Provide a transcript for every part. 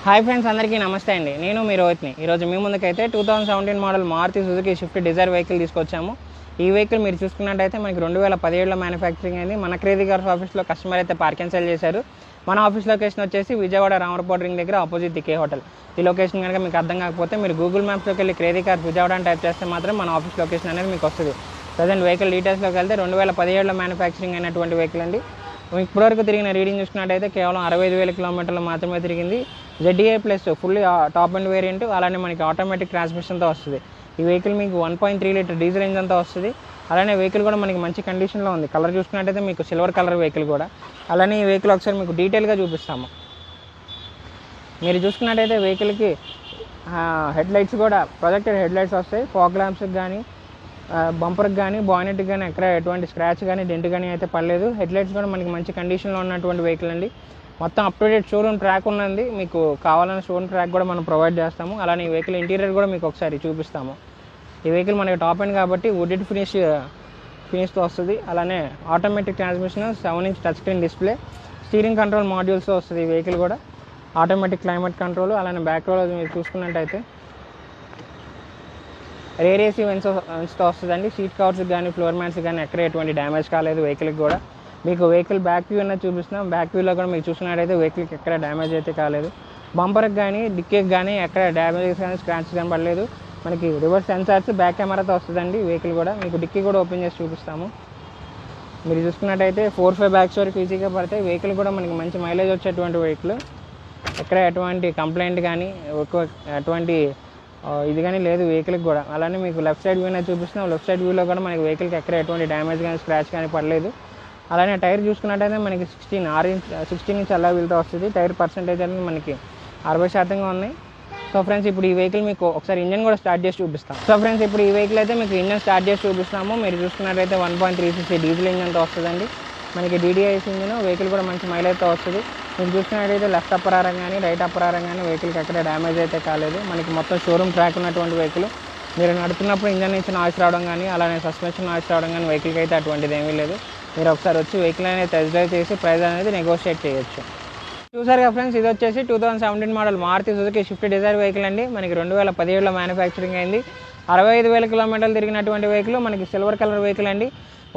Hi friends, అందరికీ నమస్తే అండి. నేను మీ రోహిత్ని. ఈరోజు మీ ముందుకైతే 2017 model Maruti Suzuki Swift Dzire vehicle తీసుకొచ్చాము. ఈ వెహికల్ మీరు చూసుకున్నట్టయితే మనకి 2017లో మ్యానుఫ్యాక్చరింగ్ అయింది. మన క్రేజీ కార్స్ ఆఫీస్లో కస్టమర్ అయితే పార్క్ అండ్ సెల్ చేశారు. మన ఆఫీస్ లొకేషన్ వచ్చేసి విజయవాడ రామరపోర్ట్ రింగ్ దగ్గర ఆపోజిట్ దికే హోటల్. ఈ లొకేషన్ కనుక మీకు అర్థం కాకపోతే మీరు గూగుల్ మ్యాప్స్లోకి వెళ్ళి క్రేజీ కార్స్ విజయవాడ అని టైప్ చేస్తే మాత్రం మన ఆఫీస్ లొకేషన్ అనేది మీకు వస్తుంది. ప్రజెంట్ వెహికల్ డీటెయిల్స్లోకి వెళ్తే 2017లో మ్యానుఫ్యాక్చరింగ్ అయినటువంటి వెహికల్ అండి. ఇప్పటివరకు తిరిగిన రీడింగ్ చూసుకున్నట్టయితే కేవలం 65,000 కిలోమీటర్లు మాత్రమే తిరిగింది. ZDA plus fully top and variant, అలానే మనకి ఆటోమేటిక్ ట్రాన్స్మిషన్తో వస్తుంది. ఈ వెహికల్ మీకు 1.3 లీటర్ డీజిల్ ఇంజన్తో వస్తుంది. అలానే వెహికల్ కూడా మనకి మంచి కండిషన్లో ఉంది. కలర్ చూసుకున్నట్టయితే మీకు సిల్వర్ కలర్ వెహికల్ కూడా. అలానే ఈ వెహికల్ ఒకసారి మీకు డీటెయిల్గా చూపిస్తాము. మీరు చూసుకున్నట్టయితే వెహికల్కి హెడ్ లైట్స్ కూడా ప్రొజెక్టెడ్ హెడ్ లైట్స్ వస్తాయి. ఫాగ్ ల్యాంప్స్కి కానీ బంపర్కి కానీ బానెట్కి కానీ ఎక్కడ ఎటువంటి స్క్రాచ్ కానీ డెంట్ కానీ అయితే పడలేదు. హెడ్ లైట్స్ కూడా మనకి మంచి కండిషన్లో ఉన్నటువంటి వెహికల్ అండి. మొత్తం up to date showroom track ఉన్నది. మీకు కావాలన్న షోరూమ్ ట్రాక్ కూడా మనం ప్రొవైడ్ చేస్తాము. అలానే ఈ వెహికల్ ఇంటీరియర్ కూడా మీకు ఒకసారి చూపిస్తాము. ఈ వెహికల్ మనకి టాప్ ఎండ్ కాబట్టి వుడెడ్ ఫినిష్తో వస్తుంది. అలానే automatic transmission, 7-inch touch screen display, steering control మాడ్యూల్స్తో వస్తుంది. ఈ వెహికల్ కూడా ఆటోమేటిక్ క్లైమేట్ కంట్రోల్. అలానే బ్యాక్ రోలో మీరు చూసుకున్నట్టయితే రేర్ ఏసీ వెన్స్తో వస్తుందండి. సీట్ కవర్స్కి కానీ ఫ్లోర్ మ్యాట్స్కి కానీ ఎక్కడ ఎటువంటి డ్యామేజ్ కాలేదు. వెహికల్కి కూడా మీకు వెహికల్ బ్యాక్ వ్యూ అనేది చూపిస్తున్నాం. బ్యాక్ వ్యూలో కూడా మీకు చూసుకున్నట్టయితే వెహికల్కి ఎక్కడ డ్యామేజ్ అయితే కాలేదు. బంపర్కి కానీ డిక్కీకి కానీ ఎక్కడ డ్యామేజెస్ కానీ స్క్రాచ్ కానీ పడలేదు. మనకి రివర్స్ సెన్సార్స్, బ్యాక్ కెమెరాతో వస్తుందండి వెహికల్ కూడా. మీకు డిక్కీ కూడా ఓపెన్ చేసి చూపిస్తాము. మీరు చూసుకున్నట్టయితే 4-5 బ్యాగ్స్ వరకు ఈజీగా పడతాయి. వెహికల్ కూడా మనకి మంచి మైలేజ్ వచ్చేటువంటి వెహికల్. ఎక్కడ ఎటువంటి కంప్లైంట్ కానీ ఎటువంటి ఇది కానీ లేదు వెహికల్కి కూడా. అలానే మీకు లెఫ్ట్ సైడ్ వ్యూ అనేది చూపిస్తున్నాం. లెఫ్ట్ సైడ్ వ్యూలో కూడా మనకి వెహికల్కి ఎక్కడ ఎటువంటి డ్యామేజ్ కానీ స్క్రాచ్ కానీ పడలేదు. అలానే టైర్ చూసుకున్నట్టయితే మనకి 16 అలా వీల్తో వస్తుంది. టైర్ పర్సెంటేజ్ అనేది మనకి 60% ఉన్నాయి. సో ఫ్రెండ్స్, ఇప్పుడు ఈ వెహికల్ మీకు ఒకసారి ఇంజన్ కూడా స్టార్ట్ చేసి చూపిస్తాం. సో ఫ్రెండ్స్, ఇప్పుడు ఈ వెహికల్ అయితే మీకు ఇంజన్ స్టార్ట్ చేసి చూపిస్తాము. మీరు చూసుకున్నట్టయితే 1.36 డీజిల్ ఇంజన్తో వస్తుందండి. మనకి DDIS ఇంజన్. వెహికల్ కూడా మంచి మైలేజ్తో వస్తుంది. మీరు చూసుకున్నట్టయితే లెఫ్ట్ అప్పర్ ఆరం కానీ రైట్ అప్పర్ ఆరం కానీ వెహికల్కి ఎక్కడ డ్యామేజ్ అయితే కాలేదు. మనకి మొత్తం షోరూమ్ ట్రాక్ ఉన్నటువంటి వెహికల్. మీరు నడుపుతున్నప్పుడు ఇంజన్ నుంచి నాయిస్ రావడం కానీ అలానే సస్పెన్షన్ నాయిస్ రావడం కానీ వెహికల్కి అయితే అటువంటిది ఏమీ లేదు. మీరు ఒకసారి వచ్చి వెహికల్ అనేది టెస్ట్ డ్రైవ్ చేసి ప్రైస్ అనేది నెగోషియేట్ చేయొచ్చు. చూసారుగా ఫ్రెండ్స్, ఇది వచ్చేసి 2017 model Maruti Suzuki Swift Dzire vehicle అండి. మనకి 2017లో మ్యానుఫ్యాక్చరింగ్ అయింది. 65,000 కిలోమీటర్లు తిరిగినటువంటి వెహికల్. మనకి సిల్వర్ కలర్ వెహికల్ అండి.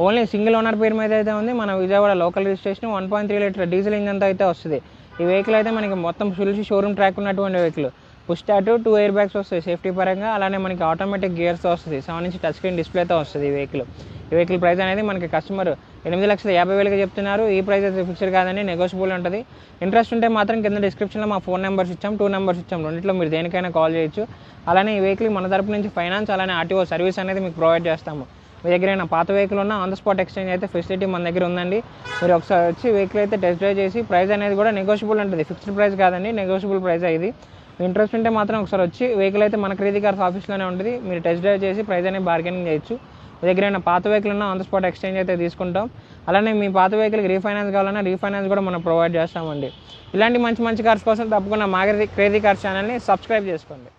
ఓన్లీ సింగిల్ ఓనర్ పేరు మీద అయితే ఉంది. మన Vijayawada local registration. 1.3 litre diesel ఇంజన్తో అయితే వస్తుంది. ఈ వెహికల్ అయితే మనకి మొత్తం ఫుల్ షోరూమ్ ట్రాక్ ఉన్నటువంటి వెహికల్. పుష్ స్టార్ట్, 2 ఎయిర్ బ్యాగ్స్ వస్తాయి సేఫ్టీ పరంగా. అలానే మనకి ఆటోమేటిక్ గేర్స్తో వస్తుంది. 7-inch టచ్ స్క్రీన్ డిస్ప్లేతో వస్తుంది ఈ వెహికల్. ఈ వెహికల్ ప్రైస్ అనేది మనకి కస్టమర్ 8,50,000 చెప్తున్నారు. ఈ ప్రైస్ అయితే ఫిక్స్డ్ కాదండి, నెగోషియబుల్ ఉంటుంది. ఇంట్రెస్ట్ ఉంటే మాత్రం కింద డిస్క్రిప్షన్లో మా ఫోన్ నెంబర్స్ ఇచ్చాం, 2 నెంబర్స్ ఇచ్చాం. రెండింటిలో మీరు దేనికైనా కాల్ చేయొచ్చు. అలానే ఈ వెహికల్ మన తరపు నుంచి ఫైనాన్స్ అలానే RTO సర్వీస్ అనేది మీకు ప్రొవైడ్ చేస్తాము. మీ దగ్గర ఏమైనా పాత వెహికల్ ఉన్నా ఆన్ ద స్పాట్ ఎక్స్చేంజ్ అయితే ఫెసిలిటీ మన దగ్గర ఉందండి. మీరు ఒకసారి వచ్చి వెహికల్ అయితే టెస్ట్ డ్రైవ్ చేసి ప్రైస్ అనేది కూడా నెగోషియబుల్ ఉంటుంది. ఫిక్స్డ్ ప్రైస్ కాదండి, నెగోషియబుల్ ప్రైస్ ఇది. మీ ఇంట్రెస్ట్ ఉంటే మాత్రం ఒకసారి వచ్చి వెహికల్ అయితే మన క్రేజీ కార్స్ ఆఫీస్లోనే ఉంటుంది. మీరు టెస్ట్ డ్రైవ్ చేసి ప్రైస్ అనేది బార్గెనింగ్ చేయొచ్చు. మీ దగ్గర ఏమైనా పాత వెహికల్ ఉన్నా ఆన్ ద స్పాట్ ఎక్స్చేంజ్ అయితే తీసుకుంటాం. అలానే మీ పాత వెహికల్కి రీఫైనాన్స్ కావాలన్నా రీఫైనాన్స్ కూడా మనం ప్రొవైడ్ చేస్తామండి. ఇలాంటి మంచి కార్స్ కోసం తప్పకుండా మా క్రేజీ కార్స్ ఛానల్ని సబ్స్క్రైబ్ చేసుకోండి.